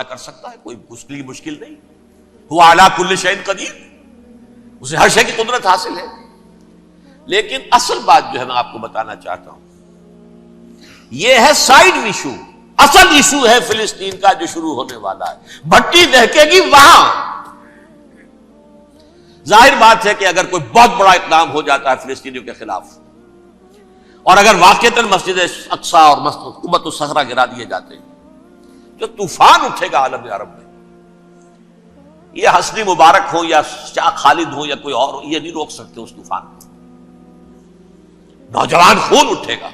کر سکتا ہے، کوئی اس کے لیے مشکل نہیں. ہوا علی کل شیء قدیر، اسے ہر شے کی قدرت حاصل ہے. لیکن اصل بات جو ہے میں آپ کو بتانا چاہتا ہوں، یہ ہے سائیڈ ایشو. اصل ایشو ہے فلسطین کا جو شروع ہونے والا ہے. بھٹی دہکے گی وہاں. ظاہر بات ہے کہ اگر کوئی بہت بڑا اقدام ہو جاتا ہے فلسطینیوں کے خلاف، اور اگر واقعتاً مسجد اقصی اور قبۃ الصخرہ گرا دیے جاتے ہیں، جو طوفان اٹھے گا عالم عرب میں. یہ حسنی مبارک ہو یا شاہ خالد ہو یا کوئی اور، یہ نہیں روک سکتے اس طوفان کو. نوجوان خون اٹھے گا،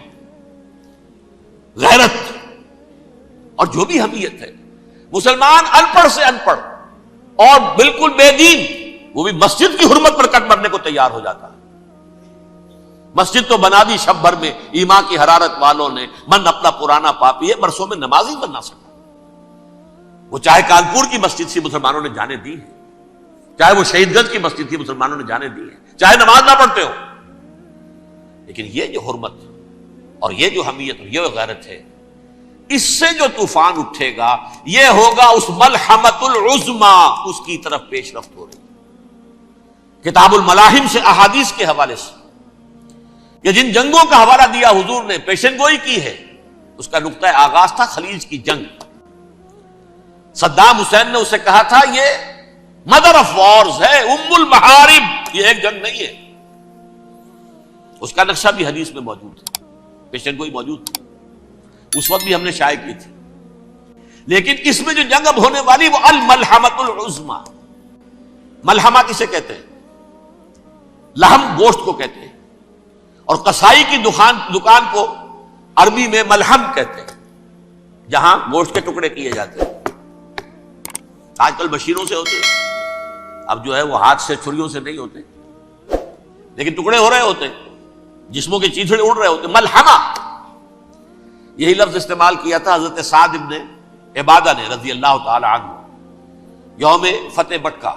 غیرت اور جو بھی حمیت ہے. مسلمان ان پڑھ سے ان پڑھ اور بالکل بے دین، وہ بھی مسجد کی حرمت پر کٹ مرنے کو تیار ہو جاتا ہے. مسجد تو بنا دی شب بھر میں ایمان کی حرارت والوں نے، من اپنا پرانا پاپی ہے، برسوں میں نماز ہی بن نہ سکا. وہ چاہے کانپور کی مسجد سے مسلمانوں نے جانے دی ہے، چاہے وہ شہید گنج کی مسجد تھی مسلمانوں نے جانے دی ہے، چاہے نماز نہ پڑھتے ہو. لیکن یہ جو حرمت اور یہ جو حمیت اور یہ غیرت ہے، اس سے جو طوفان اٹھے گا یہ ہوگا اس ملحمۃ العظما، اس کی طرف پیش رفت ہو رہی. کتاب الملاحم سے احادیث کے حوالے سے یہ جن جنگوں کا حوالہ دیا حضور نے، پیشن گوئی کی ہے، اس کا نقطہ آغاز تھا خلیج کی جنگ. صدام حسین نے اسے کہا تھا یہ مدر آف وارز ہے، ام المحارب، یہ ایک جنگ نہیں ہے. اس کا نقشہ بھی حدیث میں موجود ہے، پیشن گوئی موجود تھی، اس وقت بھی ہم نے شائع کی تھی. لیکن اس میں جو جنگ اب ہونے والی وہ الملحمۃ العظما. ملحمہ کسے کہتے ہیں؟ لحم گوشت کو کہتے ہیں، اور قصائی کی دکان کو عربی میں ملحم کہتے ہیں، جہاں گوشت کے ٹکڑے کیے جاتے ہیں. آج کل مشینوں سے ہوتے ہیں، اب جو ہے وہ ہاتھ سے چھریوں سے نہیں ہوتے، لیکن ٹکڑے ہو رہے ہوتے ہیں، جسموں کے چیتھڑے اڑ رہے ہوتے ہیں. ملحمہ، یہی لفظ استعمال کیا تھا حضرت سعد ابن عبادہ نے رضی اللہ تعالی عنہ یوم فتح مکہ.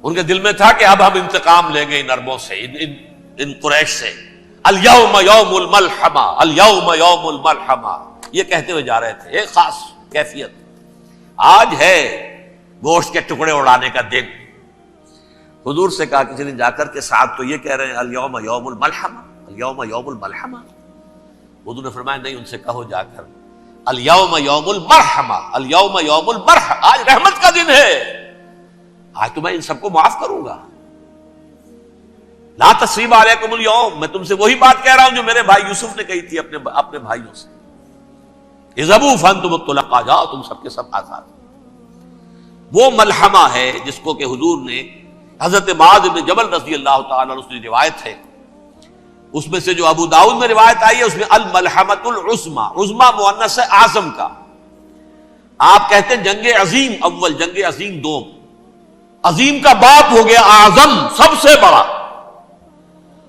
ان کے دل میں تھا کہ اب ہم انتقام لیں گے ان عربوں سے، ان قریش سے. الیوم یوم الملحمہ، الیوم یوم الملحمہ، یہ کہتے ہوئے جا رہے تھے. ایک خاص کیفیت، آج ہے گوشت کے ٹکڑے اڑانے کا دن. حضور سے کہا کسی نے جا کر کے ساتھ تو یہ کہہ رہے ہیں الیوم یوم الملحمہ، الیوم یوم الملحمہ. حضور نے فرمایا نہیں، ان سے کہو جا کر الیوم یوم المرحمہ، الیوم یوم المرحمہ، آج رحمت کا دن ہے، آج تو میں ان سب کو معاف کروں گا. لا تثریب علیکم اليوم، میں تم سے وہی بات کہہ رہا ہوں جو میرے بھائی یوسف نے کہی تھی اپنے بھائیوں سے. اذهبوا فانتم الطلقاء، جاؤ تم سب کے سب آزاد. وہ ملحمہ ہے جس کو کہ حضور نے حضرت معاذ بن جبل رضی اللہ تعالیٰ عنہ سے روایت ہے، اس میں سے جو ابو داؤد میں روایت آئی ہے اس میں الملحمۃ العظما، عظما مؤنث ہے اعظم کا. آپ کہتے ہیں جنگ عظیم اول، جنگ عظیم دوم. عظیم کا باپ ہو گیا اعظم، سب سے بڑا،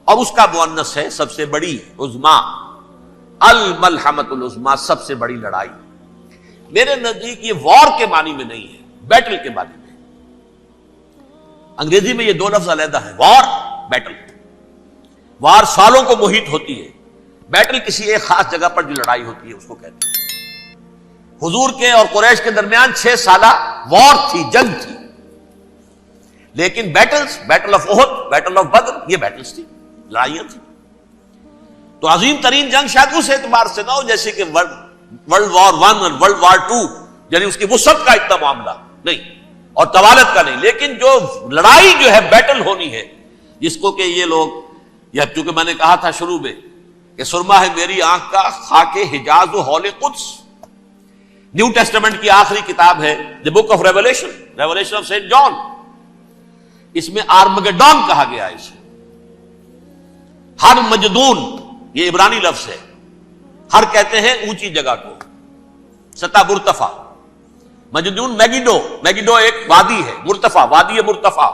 اور اس کا مؤنث ہے سب سے بڑی، عظما. الملحمۃ العظما، سب سے بڑی لڑائی. میرے نزدیک یہ وار کے معنی میں نہیں ہے، بیٹل کے معنی میں. انگریزی میں یہ دو لفظ علیحدہ ہیں، وار، بیٹل. وار سالوں کو محیط ہوتی ہے، بیٹل کسی ایک خاص جگہ پر جو لڑائی ہوتی ہے اس کو کہتے ہیں. حضور کے اور قریش کے درمیان 6 سالہ وار تھی، جنگ تھی. لیکن battles, battle of Uhud, battle of Badr, یہ بیٹلز تھی، لڑائیاں تھیں. تو عظیم ترین جنگ شاید اس اعتبار سے نہ ہو جیسے کہ ورلڈ وار 1 اور ورلڈ وار 2، یعنی اس کی وسعت کا اتنا معاملہ نہیں اور طوالت کا نہیں. لیکن جو لڑائی جو ہے بیٹل ہونی ہے، جس کو کہ یہ لوگ، یا چونکہ میں نے کہا تھا شروع میں کہ سرما ہے میری آنکھ کا خاک حجاز و حول قدس. نیو ٹیسٹمنٹ کی آخری کتاب ہے the book of Revelation, Revelation of Saint John. اس میں آرمگڈون کہا گیا ہے اسے. ہر مجدون، یہ عبرانی لفظ ہے. ہر کہتے ہیں اونچی جگہ کو، سطح مرتفع. مجدون میگیڈو، میگیڈو ایک وادی ہے، مرتفع، وادی مرتفع.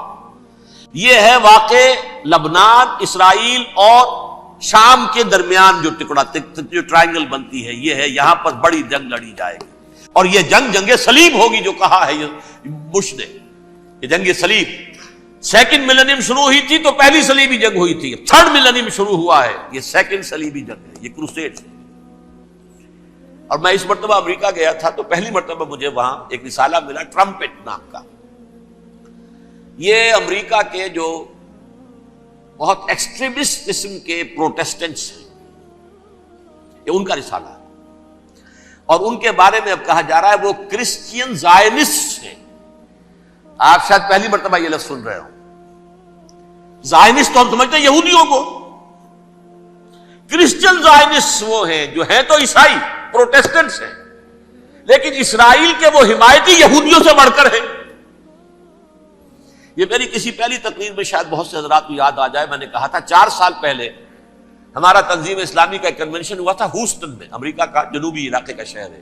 یہ ہے واقع لبنان، اسرائیل اور شام کے درمیان جو ٹکڑا، جو ٹرائنگل بنتی ہے، یہ ہے. یہاں پر بڑی جنگ لڑی جائے گی، اور یہ جنگ صلیب ہوگی جو کہا ہے بش نے. یہ جنگ صلیب 2nd ملینیم شروع ہوئی تھی تو پہلی صلیبی جنگ ہوئی تھی. 3rd ملینیم شروع ہوا ہے، یہ 2nd صلیبی جنگ ہے، یہ کروسیڈ ہے. اور میں اس مرتبہ امریکہ گیا تھا تو پہلی مرتبہ مجھے وہاں ایک رسالہ ملا ٹرمپٹ نام کا. یہ امریکہ کے جو بہت ایکسٹریمسٹ قسم کے پروٹیسٹنٹس ہیں، یہ ان کا رسالہ ہے، اور ان کے بارے میں اب کہا جا رہا ہے وہ کرسچین زائنسٹ ہیں. آپ شاید پہلی مرتبہ یہ لفظ سن رہے ہو. زائنسٹ تو ہم سمجھتے ہیں یہودیوں کو، کرسچین زائنسٹ وہ ہیں جو ہیں تو عیسائی پروٹیسٹنٹس ہیں، لیکن اسرائیل کے وہ حمایتی یہودیوں سے بڑھ کر ہیں. یہ میری کسی پہلی تقریر میں شاید بہت سے حضرات کو یاد آ جائے، میں نے کہا تھا 4 سال پہلے ہمارا تنظیم اسلامی کا ایک کنونشن ہوا تھا ہیوسٹن میں، امریکہ کا جنوبی علاقے کا شہر ہے.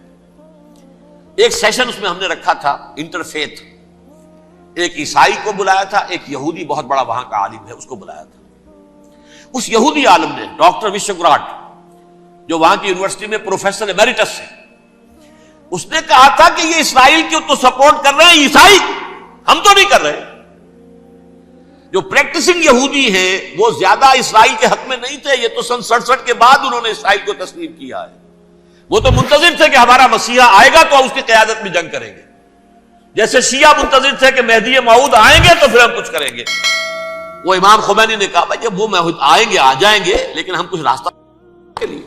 ایک سیشن اس میں ہم نے رکھا تھا انٹرفیتھ، ایک عیسائی کو بلایا تھا، ایک یہودی بہت بڑا وہاں کا عالم ہے اس کو بلایا تھا. اس یہودی عالم نے ڈاکٹر وشوگراٹ، جو وہاں کی یونیورسٹی میں پروفیسر ایمیریٹس ہے، اس نے کہا تھا کہ یہ اسرائیل کی تو سپورٹ کر رہے ہیں عیسائی، ہم تو نہیں کر رہے. جو پریکٹسنگ یہودی ہیں وہ زیادہ اسرائیل کے حق میں نہیں تھے، یہ تو سن 67 کے بعد انہوں نے اسرائیل کو تسلیم کیا ہے. وہ تو منتظر تھے کہ ہمارا مسیحا آئے گا تو اس کی قیادت میں جنگ کریں گے، جیسے شیعہ منتظر تھے کہ مہدی موعود آئیں گے تو پھر ہم کچھ کریں گے. وہ امام خمینی نے کہا بھائی جب وہ آئیں گے آ جائیں گے، لیکن ہم کچھ راستہ کے لیے.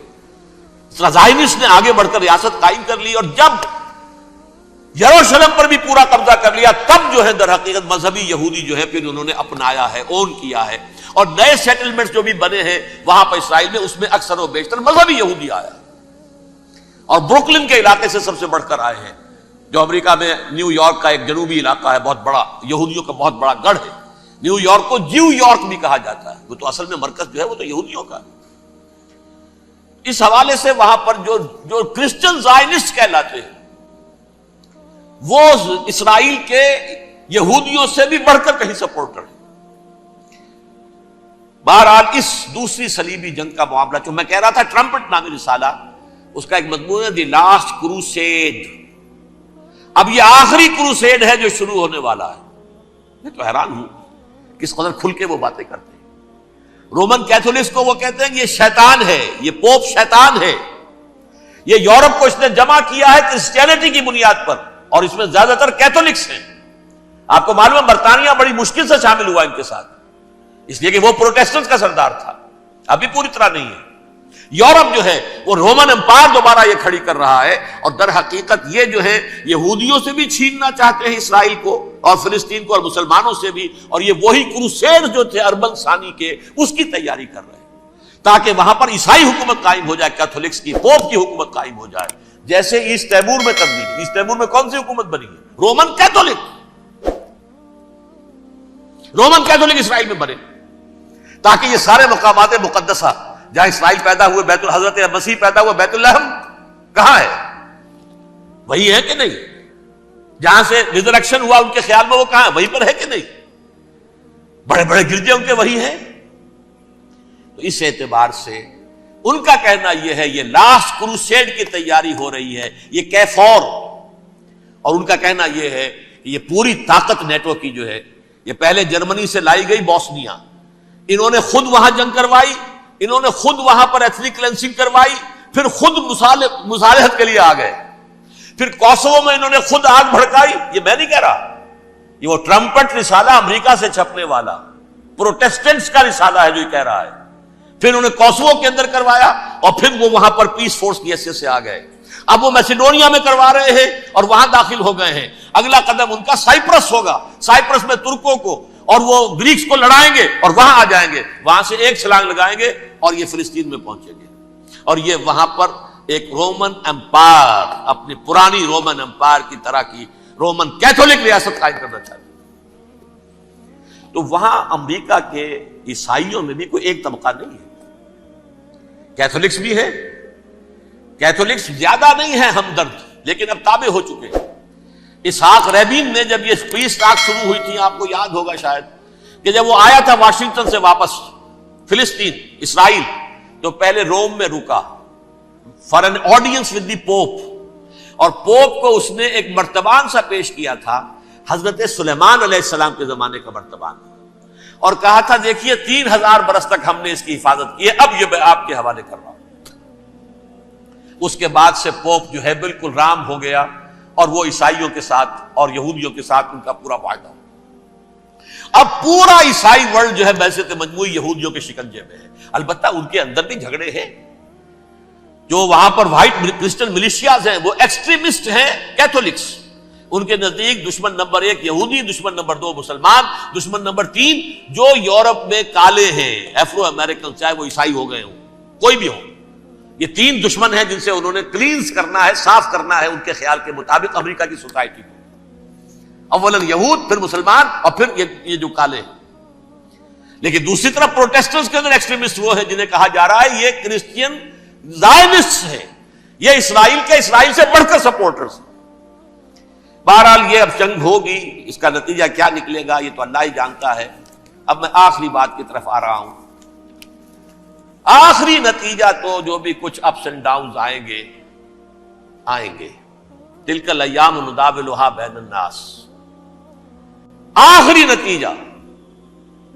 زائنسٹ نے آگے بڑھ کر ریاست قائم کر لی، اور جب یروشلم پر بھی پورا قبضہ کر لیا تب جو ہے در حقیقت مذہبی یہودی جو ہے پھر انہوں نے اپنایا ہے، اون کیا ہے، اور نئے سیٹلمنٹس جو بھی بنے ہیں وہاں پر اسرائیل میں، اس میں اکثر و بیشتر مذہبی یہودی آیا، اور بروکلن کے علاقے سے سب سے بڑھ کر آئے ہیں، جو امریکہ میں نیو یارک کا ایک جنوبی علاقہ ہے، بہت بڑا یہودیوں کا بہت بڑا گڑھ ہے. نیو یارک کو جیو یارک بھی کہا جاتا ہے، وہ تو اصل میں مرکز جو ہے وہ تو یہودیوں کا ہے. اس حوالے سے وہاں پر جو کرسچن زائنسٹ کہلاتے ہیں وہ اسرائیل کے یہودیوں سے بھی بڑھ کر کہیں سپورٹر ہیں. بہرحال اس دوسری صلیبی جنگ کا معاملہ جو میں کہہ رہا تھا، ٹرمپٹ نامی رسالہ، اس کا ایک مضمون ہے دی لاسٹ کروسیڈ. اب یہ آخری کروسیڈ ہے جو شروع ہونے والا ہے. میں تو حیران ہوں کس قدر کھل کے وہ باتیں کرتے ہیں. رومن کیتھولکس کو وہ کہتے ہیں کہ یہ شیطان ہے، یہ پوپ شیطان ہے، یہ یورپ کو اس نے جمع کیا ہے کرسچینٹی کی بنیاد پر، اور اس میں زیادہ تر کیتھولکس ہیں. آپ کو معلوم ہے برطانیہ بڑی مشکل سے شامل ہوا ان کے ساتھ، اس لیے کہ وہ پروٹیسٹنٹ کا سردار تھا، ابھی پوری طرح نہیں ہے. یورپ جو ہے وہ رومن امپائر دوبارہ یہ کھڑی کر رہا ہے، اور در حقیقت یہ جو ہے یہودیوں سے بھی چھیننا چاہتے ہیں اسرائیل کو اور فلسطین کو اور مسلمانوں سے بھی، اور یہ وہی کروسیڈ جو تھے اربن ثانی کے اس کی تیاری کر رہے ہیں تاکہ وہاں پر عیسائی حکومت قائم ہو جائے، کیتھولکس کی پوپ کی حکومت قائم ہو جائے. جیسے ایسٹ تیمور میں تبدیلی، ایسٹ تیمور میں کون سی حکومت بنی ہے؟ Roman Catholic. رومن کیتھولک اسرائیل میں بنے تاکہ یہ سارے مقامات مقدسہ جہاں اسرائیل پیدا ہوئے، بیت حضرت مسیح پیدا ہوئے، بیت الحم کہاں ہے؟ وہی ہے کہ نہیں؟ جہاں سے ریزریکشن ہوا ان کے خیال میں وہ کہاں ہے؟ وہیں پر ہے کہ نہیں؟ بڑے بڑے گرجے ان کے وہی ہیں. تو اس اعتبار سے ان کا کہنا یہ ہے یہ لاسٹ کروسیڈ کی تیاری ہو رہی ہے، یہ کیفور. اور ان کا کہنا یہ ہے کہ یہ پوری طاقت نیٹو کی جو ہے، یہ پہلے جرمنی سے لائی گئی بوسنیا، انہوں نے خود وہاں جنگ کروائی، انہوں نے خود وہاں پر ایتھنک کلینسنگ کروائی، پھر خود مصالحت کے لیے آ گئے، پھر کوسوو میں انہوں نے خود آگ بھڑکائی. یہ میں نہیں کہہ رہا، یہ وہ ٹرمپٹ رسالہ امریکہ سے چھپنے والا پروٹیسٹنٹس کا رسالہ ہے جو یہ کہہ رہا ہے. پھر انہوں نے کوسوو کے اندر کروایا، اور پھر وہ وہاں پر پیس فورس کی حیثیت سے آ گئے. اب وہ میسیڈونیا میں کروا رہے ہیں اور وہاں داخل ہو گئے ہیں. اگلا قدم ان کا سائپرس ہوگا، سائپرس میں ترکوں کو اور وہ گریکس کو لڑائیں گے اور وہاں آ جائیں گے، وہاں سے ایک چھلانگ لگائیں گے اور یہ فلسطین میں پہنچیں گے، اور یہ وہاں پر ایک رومن امپائر، اپنی پرانی رومن امپائر کی طرح کی رومن کیتھولک ریاست قائم کرنا چاہتے ہیں. تو وہاں امریکہ کے عیسائیوں میں بھی کوئی ایک طبقہ نہیں ہے، کیتھولکس بھی ہے، کیتھولکس زیادہ نہیں ہے ہمدرد، لیکن اب تابع ہو چکے ہیں. اسحاق ریبین نے جب یہ پیس ٹاک شروع ہوئی تھی، آپ کو یاد ہوگا شاید کہ جب وہ آیا تھا واشنگٹن سے واپس فلسطین اسرائیل، تو پہلے روم میں رکا for an audience with the Pope, اور پوپ کو اس نے ایک مرتبان سا پیش کیا تھا، حضرت سلیمان علیہ السلام کے زمانے کا مرتبان، اور کہا تھا دیکھیے 3000 برس تک ہم نے اس کی حفاظت کی ہے، اب یہ میں آپ کے حوالے کر رہا ہوں. اس کے بعد سے پوپ جو ہے بالکل رام ہو گیا اور وہ عیسائیوں کے ساتھ اور یہودیوں کے ساتھ ان کا پورا معاہدہ ہو. اب پورا عیسائی ورلڈ جو ہے ویسے تو مجموعی یہودیوں کے شکنجے میں ہے. البتہ ان کے اندر بھی جھگڑے ہیں. جو وہاں پر وائٹ کرسچن ملیشیاز ہیں وہ ایکسٹریمسٹ ہیں کیتھولکس. ان کے نزدیک دشمن نمبر 1 یہودی، دشمن نمبر 2 مسلمان، دشمن نمبر 3 جو یورپ میں کالے ہیں، ایفرو امریکن، چاہے وہ عیسائی ہو گئے ہوں کوئی بھی ہو. یہ 3 دشمن ہیں جن سے انہوں نے کلینز کرنا ہے، صاف کرنا ہے ان کے خیال کے مطابق امریکہ کی سوسائٹی کو. اولاً یہود، پھر مسلمان، اور پھر یہ جو کالے ہیں. لیکن دوسری طرف پروٹیسٹنٹس کے اندر ایکسٹریمسٹ وہ ہیں جنہیں کہا جا رہا ہے یہ کرسچین زائنسٹ ہیں، یہ اسرائیل سے بڑھ کر سپورٹرز. بہرحال یہ اب جنگ ہوگی، اس کا نتیجہ کیا نکلے گا یہ تو اللہ ہی جانتا ہے. اب میں آخری بات کی طرف آ رہا ہوں. آخری نتیجہ تو جو بھی کچھ اپس اینڈ ڈاؤنز آئیں گے تلک الایام نداولھا بین الناس. آخری نتیجہ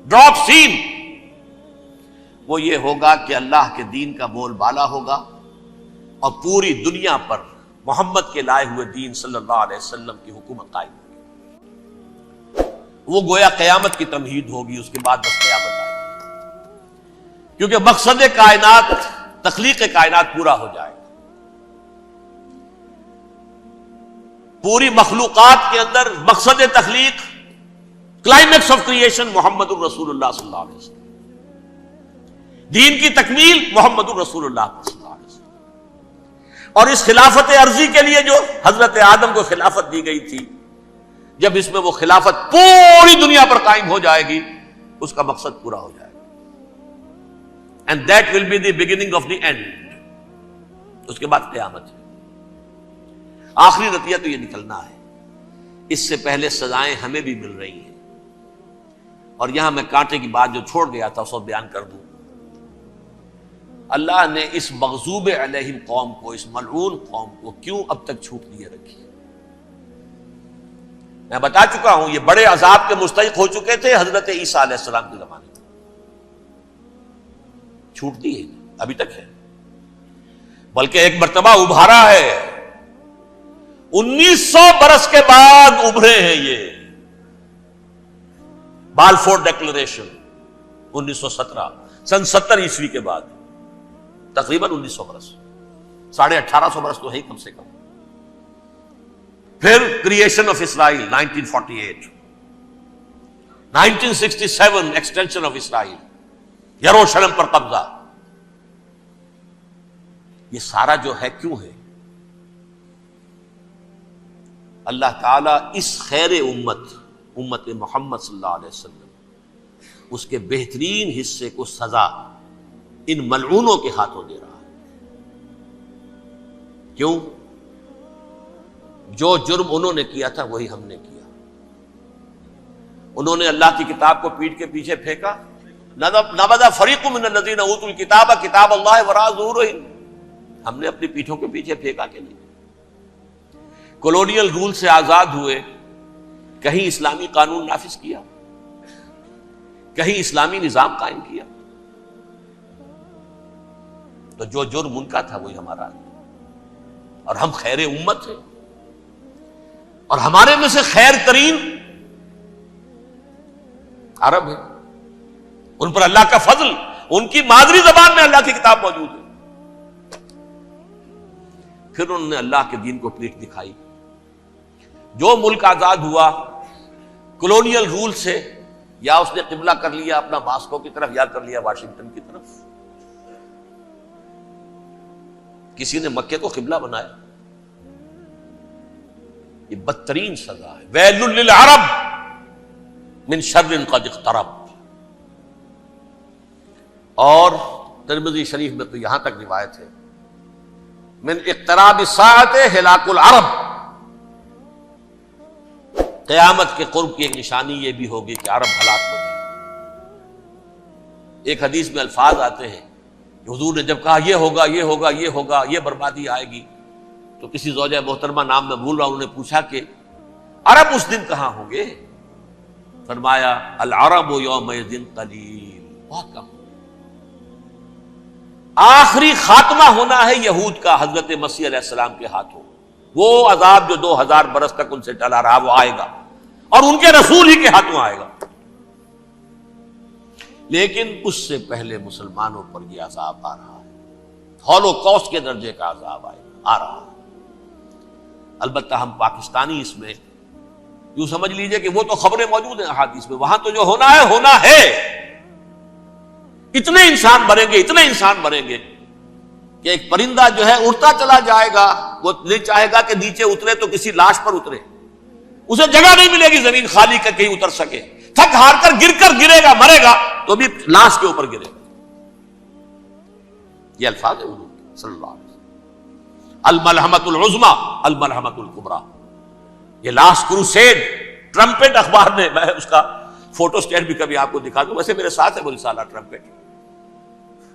ڈراپ سین وہ یہ ہوگا کہ اللہ کے دین کا بول بالا ہوگا اور پوری دنیا پر محمد کے لائے ہوئے دین صلی اللہ علیہ وسلم کی حکومت قائم ہوگی. وہ گویا قیامت کی تمہید ہوگی، اس کے بعد بس قیامت آئے گی. کیونکہ مقصد کائنات، تخلیق کائنات پورا ہو جائے گا. پوری مخلوقات کے اندر مقصد تخلیق، کلائمیکس آف کریشن محمد الرسول اللہ صلی اللہ علیہ وسلم. دین کی تکمیل محمد الرسول اللہ صلی اللہ علیہ وسلم. اور اس خلافت عرضی کے لیے جو حضرت آدم کو خلافت دی گئی تھی، جب اس میں وہ خلافت پوری دنیا پر قائم ہو جائے گی اس کا مقصد پورا ہو جائے گا. And that will be the beginning of the end. اس کے بعد قیامت ہے. آخری نتیجہ تو یہ نکلنا ہے. اس سے پہلے سزائیں ہمیں بھی مل رہی ہیں. اور یہاں میں کانٹے کی بات جو چھوڑ گیا تھا اس کو بیان کر دوں. اللہ نے اس مغضوب علیہم قوم کو، اس ملعون قوم کو کیوں اب تک چھوٹ دیے رکھی؟ میں بتا چکا ہوں یہ بڑے عذاب کے مستحق ہو چکے تھے حضرت عیسیٰ علیہ السلام کے زمانے میں. چھوٹ دی ہے ابھی تک ہے، بلکہ ایک مرتبہ ابھارا ہے. 1900 برس کے بعد ابھرے ہیں یہ. بالفور ڈیکلریشن 1917 سن 70 عیسوی کے بعد، تقریباً 1900 برس، 1850 برس تو ہے کم سے کم. پھر creation of Israel 1948، 1967 extension of Israel, یروشلم پر قبضہ. یہ سارا جو ہے کیوں ہے؟ اللہ تعالیٰ اس خیر امت محمد صلی اللہ علیہ وسلم، اس کے بہترین حصے کو سزا ان ملعونوں کے ہاتھوں دے رہا ہے. کیوں؟ جو جرم انہوں نے کیا تھا وہی ہم نے کیا. انہوں نے اللہ کی کتاب کو پیٹھ کے پیچھے پھینکا. نبذ فریق من الذین اوتوا الکتاب کتاب اللہ وراء ظہورہم. ہم نے اپنی پیٹھوں کے پیچھے پھینکا کہ نہیں؟ کولونیل رول سے آزاد ہوئے، کہیں اسلامی قانون نافذ کیا، کہیں اسلامی نظام قائم کیا. تو جو جرم ان کا تھا وہی ہمارا ہے. اور ہم خیر امت ہیں، اور ہمارے میں سے خیر ترین عرب ہیں. ان پر اللہ کا فضل، ان کی مادری زبان میں اللہ کی کتاب موجود ہے. پھر انہوں نے اللہ کے دین کو پیٹھ دکھائی. جو ملک آزاد ہوا کولونیل رول سے، یا اس نے قبلہ کر لیا اپنا ماسکو کی طرف یا کر لیا واشنگٹن کی طرف. کسی نے مکے کو قبلہ بنایا. یہ بدترین سزا ہے. ویل للعرب من شر قد اقترب. اور ترمذی شریف میں تو یہاں تک روایت ہے من اقتراب الساعۃ ہلاک العرب. قیامت کے قرب کی ایک نشانی یہ بھی ہوگی کہ عرب ہلاک ہو جائے. ایک حدیث میں الفاظ آتے ہیں کہ حضور نے جب کہا یہ ہوگا یہ ہوگا یہ ہوگا، یہ بربادی آئے گی، تو کسی زوجہ محترمہ نام میں بھول رہا ہوں، انہوں نے پوچھا کہ عرب اس دن کہاں ہوں گے؟ فرمایا العرب یومئذ قلیل، بہت کم. آخری خاتمہ ہونا ہے یہود کا حضرت مسیح علیہ السلام کے ہاتھوں. وہ عذاب جو 2000 برس تک ان سے ٹلا رہا وہ آئے گا اور ان کے رسول ہی کے ہاتھوں آئے گا. لیکن اس سے پہلے مسلمانوں پر یہ عذاب آ رہا ہے، ہولوکاسٹ کے درجے کا عذاب آ رہا ہے. البتہ ہم پاکستانی اس میں یوں سمجھ لیجئے کہ وہ تو خبریں موجود ہیں احادیث میں، وہاں تو جو ہونا ہے. اتنے انسان مریں گے کہ ایک پرندہ جو ہے اڑتا چلا جائے گا، وہ نہیں چاہے گا کہ نیچے اترے تو کسی لاش پر اترے، اسے جگہ نہیں ملے گی زمین خالی کر کہیں اتر سکے، تھک ہار کر گرے گا، مرے گا تو بھی لاش کے اوپر گرے گا. یہ الفاظ ہیں حضور صلی اللہ علیہ وسلم. الملحمۃ العظمی الملحمۃ الکبریٰ، یہ لاسٹ کروسیڈ. ٹرمپٹ اخبار نے، میں اس کا فوٹو اسٹیٹ بھی کبھی آپ کو دکھا دوں، ویسے میرے ساتھ ہے وہ رسالہ ٹرمپٹ،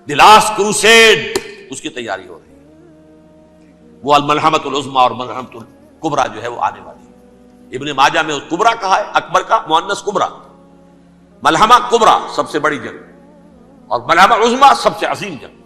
دی لاسٹ کروسیڈ، اس کی تیاری ہو رہی ہے. وہ الملحمۃ العظمی اور ملحمۃ الکبریٰ جو ہے وہ آنے والی ہے. ابن ماجہ میں کبریٰ کہا ہے، اکبر کا مؤنث کبریٰ. ملحمہ کبریٰ سب سے بڑی جنگ اور ملحمہ عظمی سب سے عظیم جنگ.